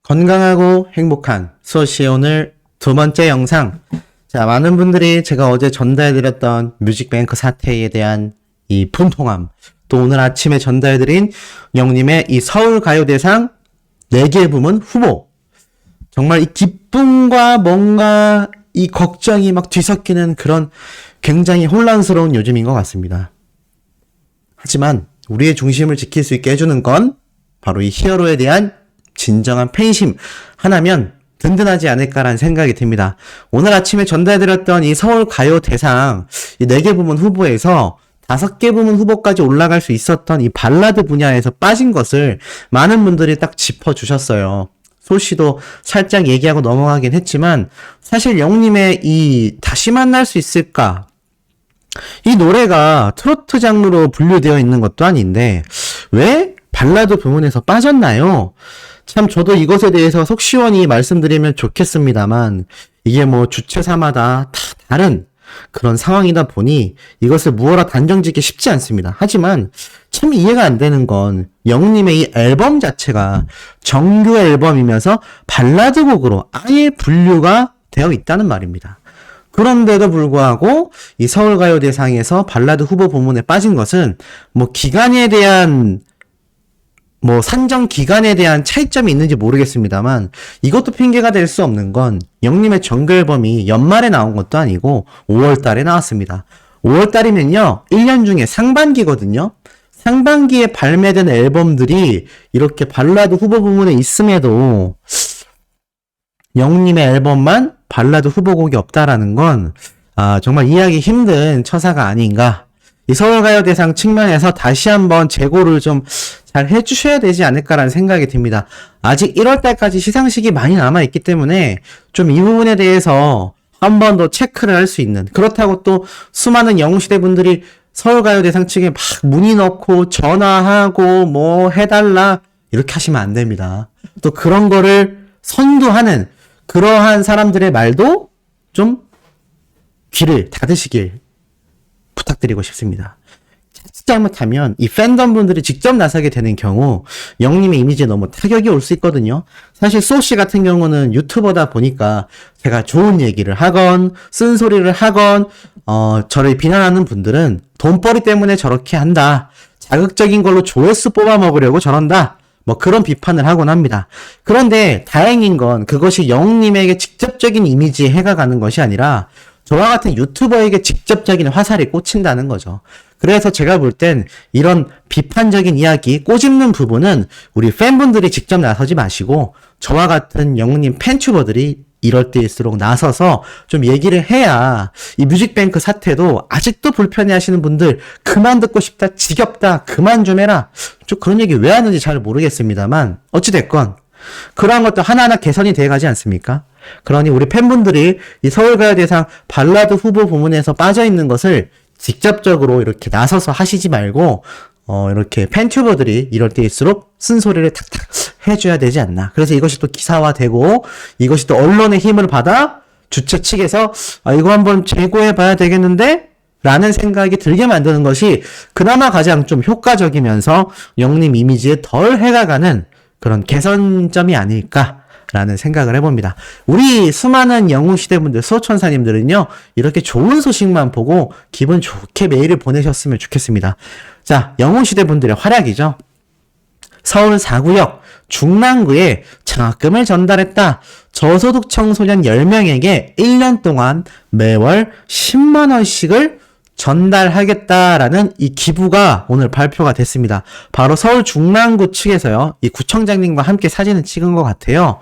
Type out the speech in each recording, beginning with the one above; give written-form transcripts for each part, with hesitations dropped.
건강하고 행복한 수호씨의 오늘 두 번째 영상. 자, 많은 분들이 제가 어제 전달해드렸던 뮤직뱅크 사태에 대한 이 분통함, 또 오늘 아침에 전달해드린 영님의 이 서울가요대상 4개 부문 후보, 정말 이 기쁨과 뭔가 이 걱정이 막 뒤섞이는 그런 굉장히 혼란스러운 요즘인 것 같습니다. 하지만 우리의 중심을 지킬 수 있게 해주는 건 바로 이 히어로에 대한 진정한 팬심 하나면 든든하지 않을까라는 생각이 듭니다. 오늘 아침에 전달드렸던 이 서울가요대상 이 4개 부문 후보에서 5개 부문 후보까지 올라갈 수 있었던 이 발라드 분야에서 빠진 것을 많은 분들이 딱 짚어주셨어요. 소씨도 살짝 얘기하고 넘어가긴 했지만 사실 영님의 이 다시 만날 수 있을까? 이 노래가 트로트 장르로 분류되어 있는 것도 아닌데 왜 발라드 부문에서 빠졌나요? 참 저도 이것에 대해서 속 시원히 말씀드리면 좋겠습니다만 이게 뭐 주체사마다 다 다른 그런 상황이다 보니 이것을 무어라 단정짓기 쉽지 않습니다. 하지만 참 이해가 안 되는 건 영님의 이 앨범 자체가 정규 앨범이면서 발라드 곡으로 아예 분류가 되어 있다는 말입니다. 그런데도 불구하고 이 서울가요대상에서 발라드 후보 부문에 빠진 것은 뭐 기간에 대한 산정 기간에 대한 차이점이 있는지 모르겠습니다만 이것도 핑계가 될 수 없는 건 영님의 정규 앨범이 연말에 나온 것도 아니고 5월 달에 나왔습니다. 5월 달이면요 1년 중에 상반기거든요. 상반기에 발매된 앨범들이 이렇게 발라드 후보 부문에 있음에도 영님의 앨범만 발라드 후보곡이 없다라는 건 정말 이해하기 힘든 처사가 아닌가. 이 서울가요대상 측면에서 다시 한번 재고를 좀 잘 해주셔야 되지 않을까라는 생각이 듭니다. 아직 1월달까지 시상식이 많이 남아있기 때문에 좀 이 부분에 대해서 한 번 더 체크를 할 수 있는, 그렇다고 또 수많은 영웅시대 분들이 서울가요대상 측에 막 문의 넣고 전화하고 뭐 해달라 이렇게 하시면 안 됩니다. 또 그런 거를 선도하는 그러한 사람들의 말도 좀 귀를 닫으시길 부탁드리고 싶습니다. 잘못하면 이 팬덤 분들이 직접 나서게 되는 경우 영님의 이미지에 너무 타격이 올 수 있거든요. 사실 소씨 같은 경우는 유튜버다 보니까 제가 좋은 얘기를 하건 쓴소리를 하건 저를 비난하는 분들은 돈벌이 때문에 저렇게 한다, 자극적인 걸로 조회수 뽑아 먹으려고 저런다, 뭐 그런 비판을 하곤 합니다. 그런데 다행인 건 그것이 영님에게 직접적인 이미지에 해가 가는 것이 아니라 저와 같은 유튜버에게 직접적인 화살이 꽂힌다는 거죠. 그래서 제가 볼 땐 이런 비판적인 이야기, 꼬집는 부분은 우리 팬분들이 직접 나서지 마시고 저와 같은 영웅님 팬튜버들이 이럴 때일수록 나서서 좀 얘기를 해야 이 뮤직뱅크 사태도 아직도 불편해하시는 분들 그만 듣고 싶다, 지겹다, 그만 좀 해라. 좀 그런 얘기 왜 하는지 잘 모르겠습니다만 어찌됐건 그러한 것도 하나하나 개선이 돼가지 않습니까? 그러니 우리 팬분들이 이 서울가요대상 발라드 후보 부문에서 빠져있는 것을 직접적으로 이렇게 나서서 하시지 말고 이렇게 팬튜버들이 이럴 때일수록 쓴소리를 탁탁 해줘야 되지 않나. 그래서 이것이 또 기사화되고 이것이 또 언론의 힘을 받아 주최 측에서 이거 한번 재고해봐야 되겠는데? 라는 생각이 들게 만드는 것이 그나마 가장 좀 효과적이면서 영님 이미지에 덜 해가 가는 그런 개선점이 아닐까라는 생각을 해봅니다. 우리 수많은 영웅시대분들, 수호천사님들은요, 이렇게 좋은 소식만 보고 기분 좋게 메일을 보내셨으면 좋겠습니다. 자, 영웅시대분들의 활약이죠. 서울 4구역 중랑구에 장학금을 전달했다. 저소득 청소년 10명에게 1년 동안 매월 10만원씩을 전달하겠다라는 이 기부가 오늘 발표가 됐습니다. 바로 서울 중랑구 측에서요, 이 구청장님과 함께 사진을 찍은 것 같아요.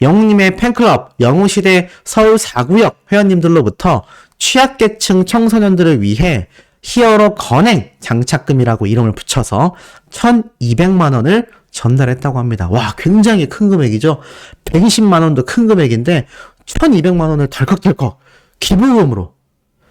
영웅님의 팬클럽 영웅시대 서울 4구역 회원님들로부터 취약계층 청소년들을 위해 히어로 건행 장착금이라고 이름을 붙여서 1,200만원을 전달했다고 합니다. 와, 굉장히 큰 금액이죠. 120만원도 큰 금액인데 1,200만원을 덜컥덜컥 기부금으로,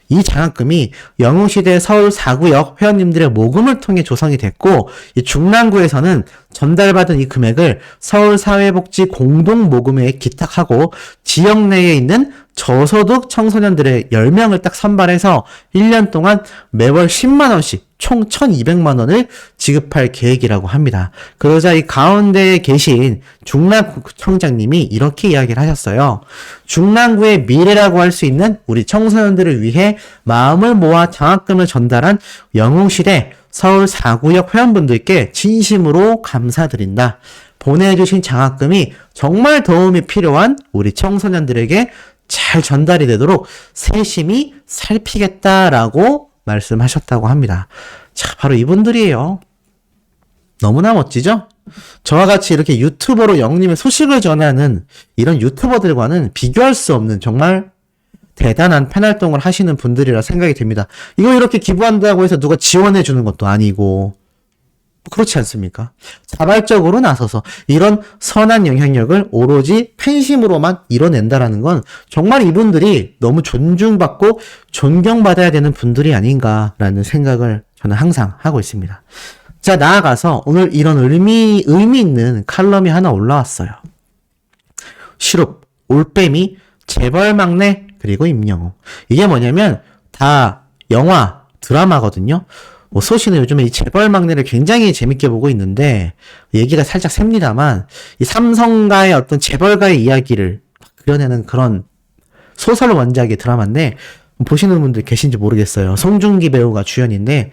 이 장학금이 영웅시대 서울 4구역 회원님들의 모금을 통해 조성이 됐고, 이 중랑구에서는 전달받은 이 금액을 서울사회복지 공동모금회에 기탁하고 지역 내에 있는 저소득 청소년들의 10명을 딱 선발해서 1년 동안 매월 10만원씩 총 1,200만 원을 지급할 계획이라고 합니다. 그러자 이 가운데에 계신 중랑구청장님이 이렇게 이야기를 하셨어요. 중랑구의 미래라고 할 수 있는 우리 청소년들을 위해 마음을 모아 장학금을 전달한 영웅시대 서울 4구역 회원분들께 진심으로 감사드린다. 보내주신 장학금이 정말 도움이 필요한 우리 청소년들에게 잘 전달이 되도록 세심히 살피겠다라고 말씀하셨다고 합니다. 자, 바로 이분들이에요. 너무나 멋지죠? 저와 같이 이렇게 유튜버로 영님의 소식을 전하는 이런 유튜버들과는 비교할 수 없는 정말 대단한 팬활동을 하시는 분들이라 생각이 됩니다. 이거 이렇게 기부한다고 해서 누가 지원해 주는 것도 아니고 그렇지 않습니까? 자발적으로 나서서 이런 선한 영향력을 오로지 팬심으로만 이뤄낸다라는 건 정말 이분들이 너무 존중받고 존경받아야 되는 분들이 아닌가라는 생각을 저는 항상 하고 있습니다. 자, 나아가서 오늘 이런 의미 있는 칼럼이 하나 올라왔어요. 시룹, 올빼미, 재벌막내, 그리고 임영웅. 이게 뭐냐면 다 영화, 드라마거든요. 소시는 요즘에 이 재벌막내를 굉장히 재밌게 보고 있는데 얘기가 살짝 셉니다만 이 삼성가의 어떤 재벌가의 이야기를 그려내는 그런 소설 원작의 드라마인데 보시는 분들 계신지 모르겠어요. 송중기 배우가 주연인데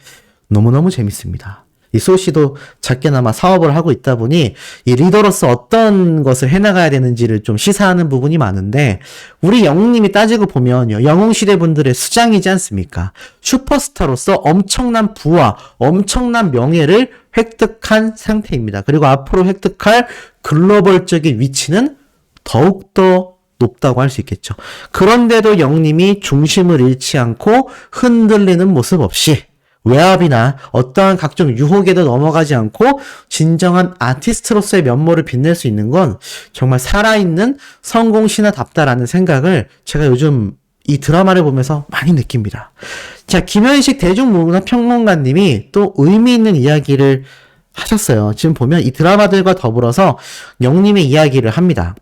너무너무 재밌습니다. 이 소시도 작게나마 사업을 하고 있다 보니 이 리더로서 어떤 것을 해나가야 되는지를 좀 시사하는 부분이 많은데 우리 영웅님이 따지고 보면요. 영웅시대 분들의 수장이지 않습니까? 슈퍼스타로서 엄청난 부와 엄청난 명예를 획득한 상태입니다. 그리고 앞으로 획득할 글로벌적인 위치는 더욱더 높다고 할 수 있겠죠. 그런데도 영웅님이 중심을 잃지 않고 흔들리는 모습 없이 외압이나 어떠한 각종 유혹에도 넘어가지 않고 진정한 아티스트로서의 면모를 빛낼 수 있는 건 정말 살아있는 성공신화답다라는 생각을 제가 요즘 이 드라마를 보면서 많이 느낍니다. 자, 김현식 대중문화평론가님이 또 의미 있는 이야기를 하셨어요. 지금 보면 이 드라마들과 더불어서 영님의 이야기를 합니다.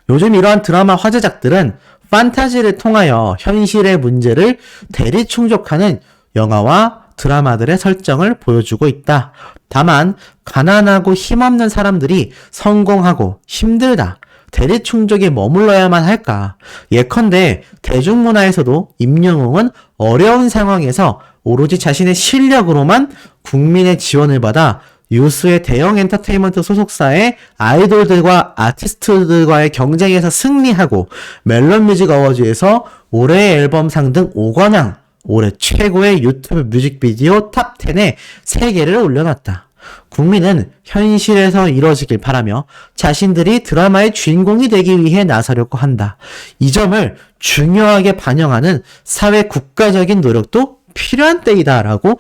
요즘 이러한 드라마 화제작들은 판타지를 통하여 현실의 문제를 대리충족하는 영화와 드라마들의 설정을 보여주고 있다. 다만 가난하고 힘없는 사람들이 성공하고 힘들다. 대리충족에 머물러야만 할까? 예컨대 대중문화에서도 임영웅은 어려운 상황에서 오로지 자신의 실력으로만 국민의 지원을 받아 유수의 대형 엔터테인먼트 소속사의 아이돌들과 아티스트들과의 경쟁에서 승리하고 멜론뮤직 어워즈에서 올해의 앨범상 등 5관왕, 올해 최고의 유튜브 뮤직비디오 탑10에 3개를 올려놨다. 국민은 현실에서 이뤄지길 바라며 자신들이 드라마의 주인공이 되기 위해 나서려고 한다. 이 점을 중요하게 반영하는 사회 국가적인 노력도 필요한 때이다라고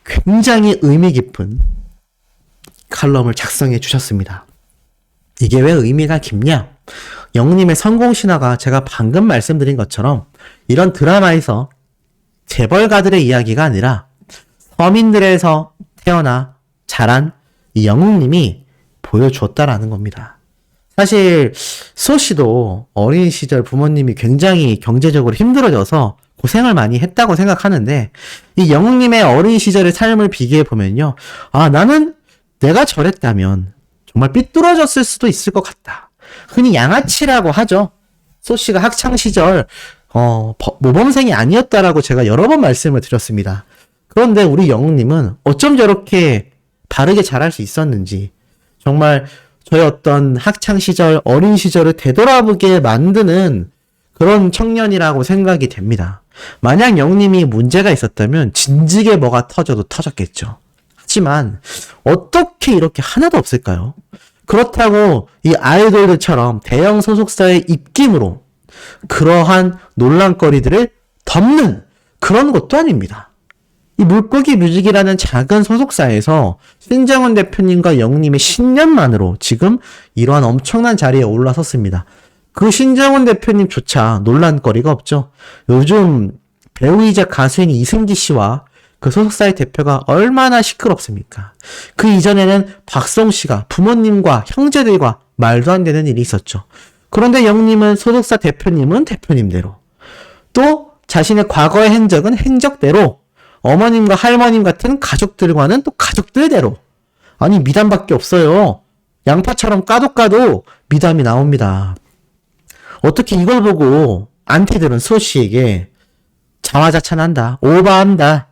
굉장히 의미 깊은 칼럼을 작성해 주셨습니다. 이게 왜 의미가 깊냐? 영님의 성공신화가 제가 방금 말씀드린 것처럼 이런 드라마에서 재벌가들의 이야기가 아니라 서민들에서 태어나 자란 이 영웅님이 보여주었다라는 겁니다. 사실 소씨도 어린 시절 부모님이 굉장히 경제적으로 힘들어져서 고생을 많이 했다고 생각하는데 이 영웅님의 어린 시절의 삶을 비교해 보면요. 아, 나는 내가 저랬다면 정말 삐뚤어졌을 수도 있을 것 같다. 흔히 양아치라고 하죠. 소씨가 학창시절 모범생이 아니었다라고 제가 여러 번 말씀을 드렸습니다. 그런데 우리 영웅님은 어쩜 저렇게 바르게 자랄 수 있었는지 정말 저의 어떤 학창시절, 어린 시절을 되돌아보게 만드는 그런 청년이라고 생각이 됩니다. 만약 영웅님이 문제가 있었다면 진즉에 뭐가 터져도 터졌겠죠. 하지만 어떻게 이렇게 하나도 없을까요? 그렇다고 이 아이돌들처럼 대형 소속사의 입김으로 그러한 논란거리들을 덮는 그런 것도 아닙니다. 이 물고기 뮤직이라는 작은 소속사에서 신정훈 대표님과 영님의 10년만으로 지금 이러한 엄청난 자리에 올라섰습니다. 그 신정훈 대표님조차 논란거리가 없죠. 요즘 배우이자 가수인 이승기 씨와 그 소속사의 대표가 얼마나 시끄럽습니까? 그 이전에는 박성 씨가 부모님과 형제들과 말도 안 되는 일이 있었죠. 그런데 영님은 소속사 대표님은 대표님대로 또 자신의 과거의 행적은 행적대로 어머님과 할머님 같은 가족들과는 또 가족들대로. 아니, 미담밖에 없어요. 양파처럼 까도 미담이 나옵니다. 어떻게 이걸 보고 안티들은 수호 씨에게 자화자찬한다, 오바한다,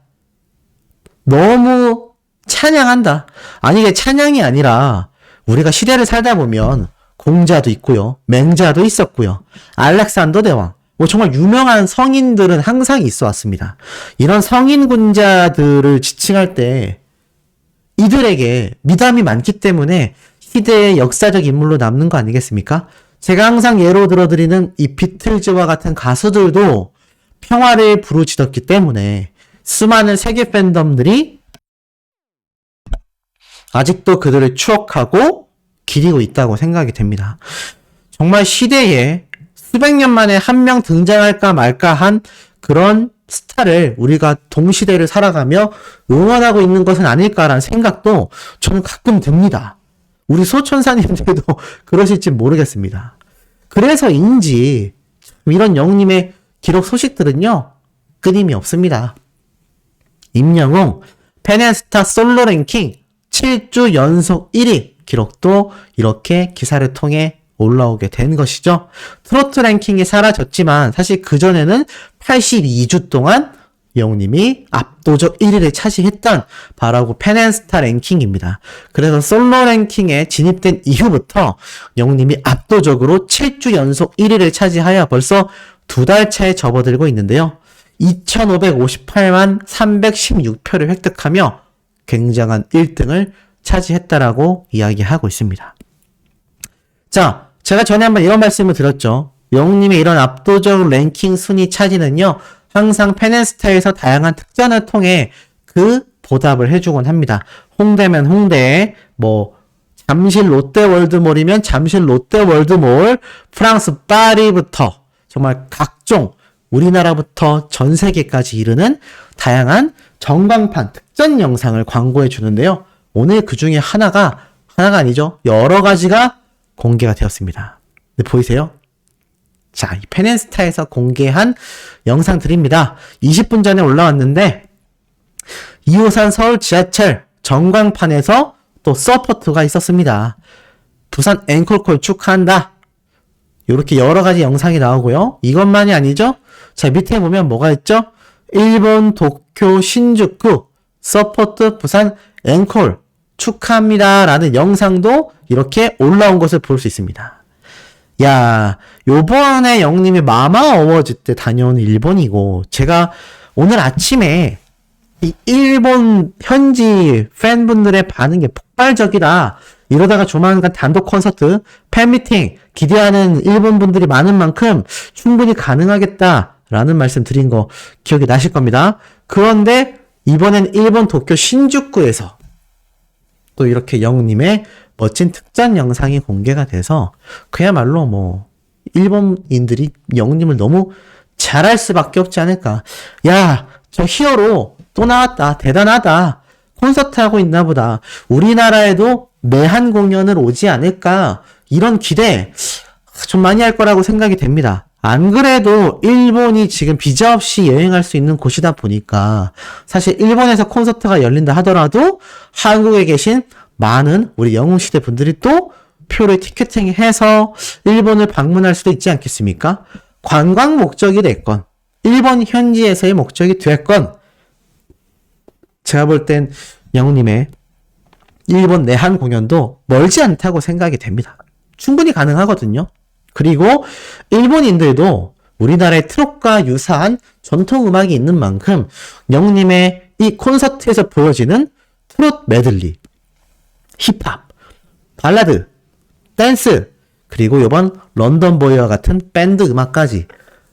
너무 찬양한다. 아니, 이게 찬양이 아니라 우리가 시대를 살다 보면 공자도 있고요, 맹자도 있었고요, 알렉산더 대왕, 뭐 정말 유명한 성인들은 항상 있어 왔습니다. 이런 성인군자들을 지칭할 때 이들에게 미담이 많기 때문에 시대의 역사적 인물로 남는 거 아니겠습니까? 제가 항상 예로 들어드리는 이 비틀즈와 같은 가수들도 평화를 부르짖었기 때문에 수많은 세계 팬덤들이 아직도 그들을 추억하고 기리고 있다고 생각이 됩니다. 정말 시대에 수백 년 만에 한 명 등장할까 말까 한 그런 스타를 우리가 동시대를 살아가며 응원하고 있는 것은 아닐까라는 생각도 저는 가끔 듭니다. 우리 소천사님들도 그러실지 모르겠습니다. 그래서인지 이런 영님의 기록 소식들은요, 끊임이 없습니다. 임영웅 팬앤스타 솔로 랭킹 7주 연속 1위 기록도 이렇게 기사를 통해 올라오게 된 것이죠. 트로트 랭킹이 사라졌지만 사실 그전에는 82주 동안 영님이 압도적 1위를 차지했던 바로 팬앤스타 랭킹입니다. 그래서 솔로 랭킹에 진입된 이후부터 영님이 압도적으로 7주 연속 1위를 차지하여 벌써 2달 차에 접어들고 있는데요. 2558만 316표를 획득하며 굉장한 1등을 차지했다라고 이야기하고 있습니다. 자, 제가 전에 한번 이런 말씀을 드렸죠. 영웅님의 이런 압도적 랭킹 순위 차지는요, 항상 팬앤스타에서 다양한 특전을 통해 그 보답을 해주곤 합니다. 홍대면 홍대, 뭐 잠실 롯데월드몰이면 잠실 롯데월드몰, 프랑스 파리부터 정말 각종 우리나라부터 전 세계까지 이르는 다양한 전광판 특전 영상을 광고해 주는데요. 오늘 그 중에 하나가 아니죠. 여러 가지가 공개가 되었습니다. 네, 보이세요? 자, 이 팬앤스타에서 공개한 영상들입니다. 20분 전에 올라왔는데 2호선 서울 지하철 전광판에서 또 서포트가 있었습니다. 부산 앵콜콜 축하한다. 이렇게 여러 가지 영상이 나오고요. 이것만이 아니죠. 자, 밑에 보면 뭐가 있죠? 일본 도쿄 신주쿠 서포트 부산 앵콜 축하합니다 라는 영상도 이렇게 올라온 것을 볼 수 있습니다. 야, 요번에 영님이 마마 어워즈 때 다녀온 일본이고, 제가 오늘 아침에 이 일본 현지 팬분들의 반응이 폭발적이다, 이러다가 조만간 단독 콘서트, 팬미팅 기대하는 일본 분들이 많은 만큼 충분히 가능하겠다라는 말씀 드린 거 기억이 나실 겁니다. 그런데 이번엔 일본 도쿄 신주쿠에서 또 이렇게 영웅님의 멋진 특전 영상이 공개가 돼서 그야말로 뭐 일본인들이 영웅님을 너무 잘할 수밖에 없지 않을까. 야, 저 히어로 또 나왔다, 대단하다, 콘서트 하고 있나 보다, 우리나라에도 내한 공연을 오지 않을까, 이런 기대 좀 많이 할 거라고 생각이 됩니다. 안 그래도 일본이 지금 비자 없이 여행할 수 있는 곳이다 보니까 사실 일본에서 콘서트가 열린다 하더라도 한국에 계신 많은 우리 영웅시대 분들이 또 표를 티켓팅해서 일본을 방문할 수도 있지 않겠습니까? 관광 목적이 됐건 일본 현지에서의 목적이 됐건 제가 볼 땐 영웅님의 일본 내한 공연도 멀지 않다고 생각이 됩니다. 충분히 가능하거든요. 그리고 일본인들도 우리나라의 트롯과 유사한 전통 음악이 있는 만큼 영웅님의 이 콘서트에서 보여지는 트롯 메들리, 힙합, 발라드, 댄스, 그리고 이번 런던보이와 같은 밴드 음악까지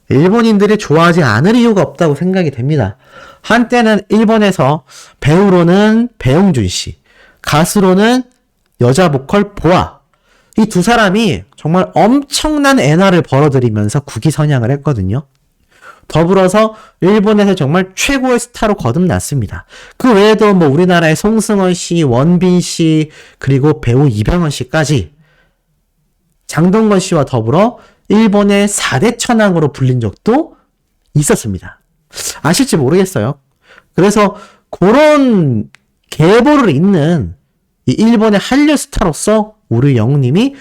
일본인들이 좋아하지 않을 이유가 없다고 생각이 됩니다. 한때는 일본에서 배우로는 배용준 씨, 가수로는 여자 보컬 보아, 이 두 사람이 정말 엄청난 엔화를 벌어들이면서 국위선양을 했거든요. 더불어서 일본에서 정말 최고의 스타로 거듭났습니다. 그 외에도 뭐 우리나라의 송승헌 씨, 원빈 씨, 그리고 배우 이병헌 씨까지 장동건 씨와 더불어 일본의 4대 천왕으로 불린 적도 있었습니다. 아실지 모르겠어요. 그래서 그런 계보를 잇는 이 일본의 한류 스타로서 우리 영님이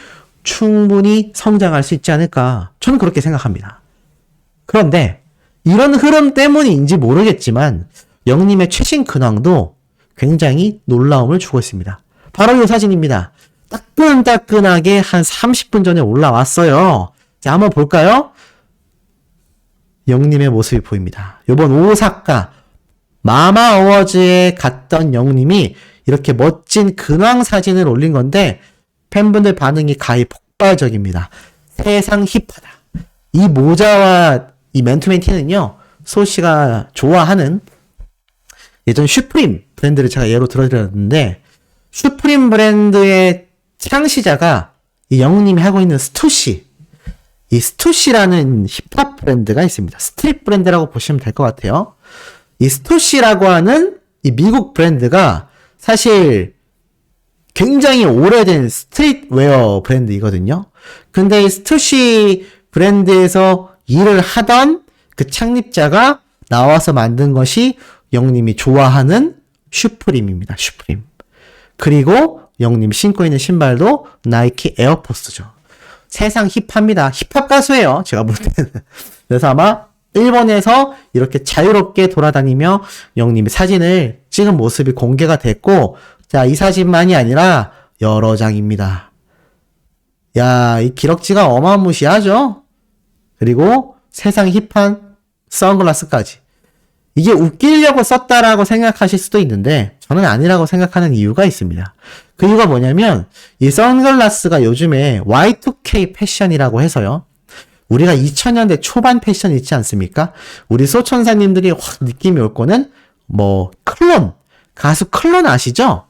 충분히 성장할 수 있지 않을까. 저는 그렇게 생각합니다. 그런데 이런 흐름 때문인지 모르겠지만 영님의 최신 근황도 굉장히 놀라움을 주고 있습니다. 바로 이 사진입니다. 따끈따끈하게 한 30분 전에 올라왔어요. 자, 한번 볼까요? 영님의 모습이 보입니다. 요번 오사카 마마 어워즈에 갔던 영님이 이렇게 멋진 근황 사진을 올린 건데 팬분들 반응이 가히 폭발적입니다. 세상 힙하다. 이 모자와 이 맨투맨 티는요, 소씨가 좋아하는 예전 슈프림 브랜드를 제가 예로 들어드렸는데, 슈프림 브랜드의 창시자가 이 영님이 하고 있는 스투시, 이 스투시라는 힙합 브랜드가 있습니다. 스트릿 브랜드라고 보시면 될 것 같아요. 이 스투시라고 하는 이 미국 브랜드가 사실 굉장히 오래된 스트릿웨어 브랜드이거든요. 근데 이 스투시 브랜드에서 일을 하던 그 창립자가 나와서 만든 것이 영님이 좋아하는 슈프림입니다. 슈프림. 그리고 영님이 신고 있는 신발도 나이키 에어포스죠. 세상 힙합니다. 힙합 가수예요. 제가 볼 때는. 그래서 아마 일본에서 이렇게 자유롭게 돌아다니며 영님이 사진을 찍은 모습이 공개가 됐고, 자, 이 사진만이 아니라 여러 장입니다. 야, 이 기럭지가 어마무시하죠? 그리고 세상 힙한 선글라스까지. 이게 웃기려고 썼다라고 생각하실 수도 있는데 저는 아니라고 생각하는 이유가 있습니다. 그 이유가 뭐냐면 이 선글라스가 요즘에 Y2K 패션이라고 해서요. 우리가 2000년대 초반 패션 있지 않습니까? 우리 소천사님들이 확 느낌이 올 거는 뭐 클론, 가수 클론 아시죠?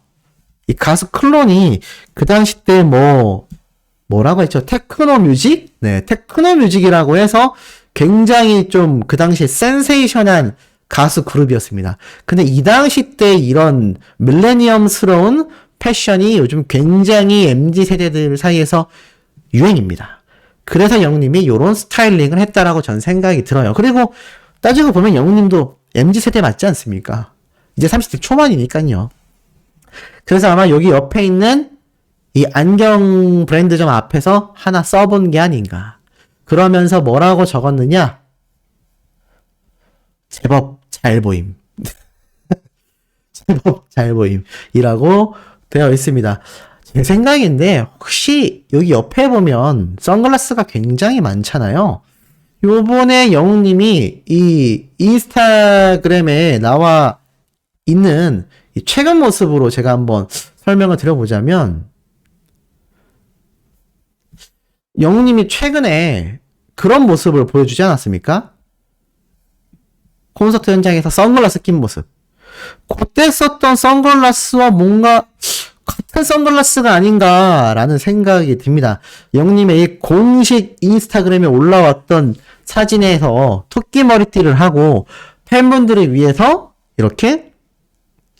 이 가수 클론이 그 당시 때 뭐라고 했죠? 테크노 뮤직? 네, 테크노 뮤직이라고 해서 굉장히 좀 그 당시에 센세이션한 가수 그룹이었습니다. 근데 이 당시 때 이런 밀레니엄스러운 패션이 요즘 굉장히 MZ 세대들 사이에서 유행입니다. 그래서 영님이 이런 스타일링을 했다라고 전 생각이 들어요. 그리고 따지고 보면 영님도 MZ 세대 맞지 않습니까? 이제 30대 초반이니까요. 그래서 아마 여기 옆에 있는 이 안경 브랜드점 앞에서 하나 써본 게 아닌가. 그러면서 뭐라고 적었느냐? 제법 잘 보임. 제법 잘 보임이라고 되어 있습니다. 제 생각인데 혹시 여기 옆에 보면 선글라스가 굉장히 많잖아요. 요번에 영웅님이 이 인스타그램에 나와 있는 이 최근 모습으로 제가 한번 설명을 드려보자면, 영웅님이 최근에 그런 모습을 보여주지 않았습니까? 콘서트 현장에서 선글라스 낀 모습. 그때 썼던 선글라스와 뭔가 같은 선글라스가 아닌가라는 생각이 듭니다. 영님의 이 공식 인스타그램에 올라왔던 사진에서 토끼 머리띠를 하고 팬분들을 위해서 이렇게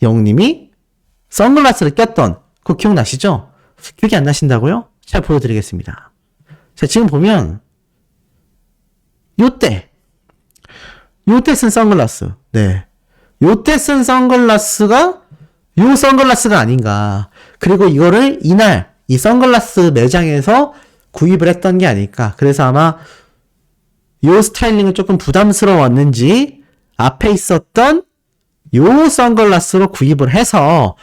영님이 선글라스를 꼈던 그거 기억나시죠? 기억이 안 나신다고요? 잘 보여드리겠습니다. 자, 지금 보면 요때 쓴 선글라스. 네. 요때 쓴 선글라스가 요 선글라스가 아닌가. 그리고 이거를 이날 이 선글라스 매장에서 구입을 했던 게 아닐까. 그래서 아마 요 스타일링은 조금 부담스러웠는지 앞에 있었던 요 선글라스로 구입을 해서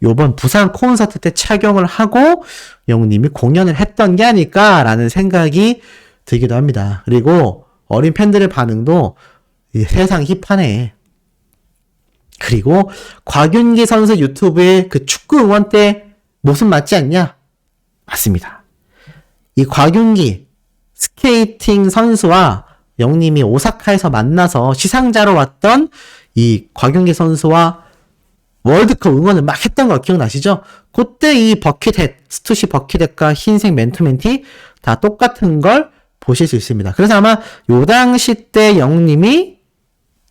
요번 부산 콘서트 때 착용을 하고 영님이 공연을 했던 게 아닐까라는 생각이 들기도 합니다. 그리고 어린 팬들의 반응도 세상 힙하네. 그리고 곽윤기 선수 유튜브에 그 축구 응원 때 모습 맞지 않냐? 맞습니다. 이 곽윤기 스케이팅 선수와 영님이 오사카에서 만나서 시상자로 왔던 이 곽윤기 선수와 월드컵 응원을 막 했던 거 기억나시죠? 그때 이 버킷햇, 스투시 버킷햇과 흰색 맨투맨티 다 똑같은 걸 보실 수 있습니다. 그래서 아마 요 당시 때 영님이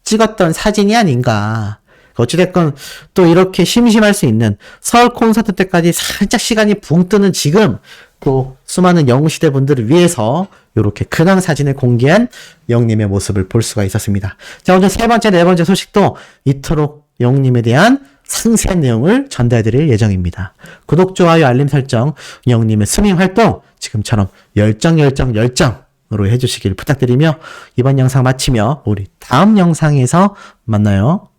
찍었던 사진이 아닌가. 어찌됐건 또 이렇게 심심할 수 있는 설 콘서트 때까지 살짝 시간이 붕 뜨는 지금 또 수많은 영웅시대 분들을 위해서 이렇게 근황 사진을 공개한 영웅님의 모습을 볼 수가 있었습니다. 자, 오늘 세 번째, 네 번째 소식도 이토록 영웅님에 대한 상세한 내용을 전달해드릴 예정입니다. 구독, 좋아요, 알림 설정, 영웅님의 스밍 활동 지금처럼 열정으로 해주시길 부탁드리며 이번 영상 마치며 우리 다음 영상에서 만나요.